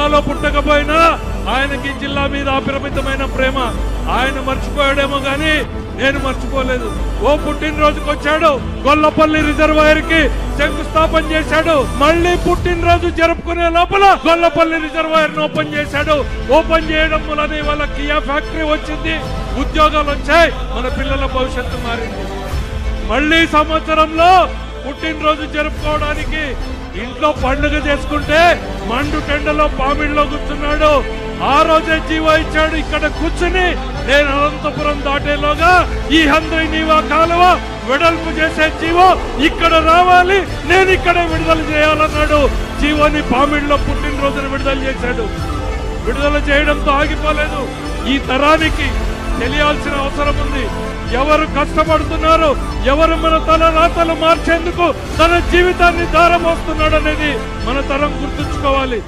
జిల్లాలో పుట్టకపోయినా ఆయనకి జిల్లా మీద అపరిమితమైన ప్రేమ. ఆయన మర్చిపోయాడేమో గాని నేను మర్చిపోలేదు. ఓ పుట్టినరోజుకి వచ్చాడు, గొల్లపల్లి రిజర్వాయర్ కి శంకుస్థాపన చేశాడు. మళ్ళీ పుట్టినరోజు జరుపుకునే లోపల గొల్లపల్లి రిజర్వాయర్ ను ఓపెన్ చేశాడు. ఓపెన్ చేయడం వల్ల వాళ్ళ కియా ఫ్యాక్టరీ వచ్చింది, ఉద్యోగాలు వచ్చాయి, మన పిల్లల భవిష్యత్తు మారింది. మళ్ళీ సంవత్సరంలో పుట్టినరోజు జరుపుకోవడానికి ఇంట్లో పండుగ చేసుకుంటే మండు టెండలో పామిడిలో కూర్చున్నాడు. ఆ రోజే జీవో ఇచ్చాడు. ఇక్కడ కూర్చుని నేను అనంతపురం దాటేలోగా ఈ హంద్రీనీవా కాలువ వెడల్పు చేసే జీవో ఇక్కడ రావాలి, నేను ఇక్కడ విడుదల చేయాలన్నాడు. జీవోని పామిడిలో పుట్టినరోజున విడుదల చేశాడు. విడుదల చేయడంతో ఆగిపోలేదు. ఈ తరానికి తెలియాల్సిన అవసరం ఉంది. ఎవరు కష్టపడుతున్నారు, ఎవరు మన తల రాతలు మార్చేందుకు తన జీవితాన్ని దారం వస్తున్నాడు అనేది మన తరం గుర్తుంచుకోవాలి.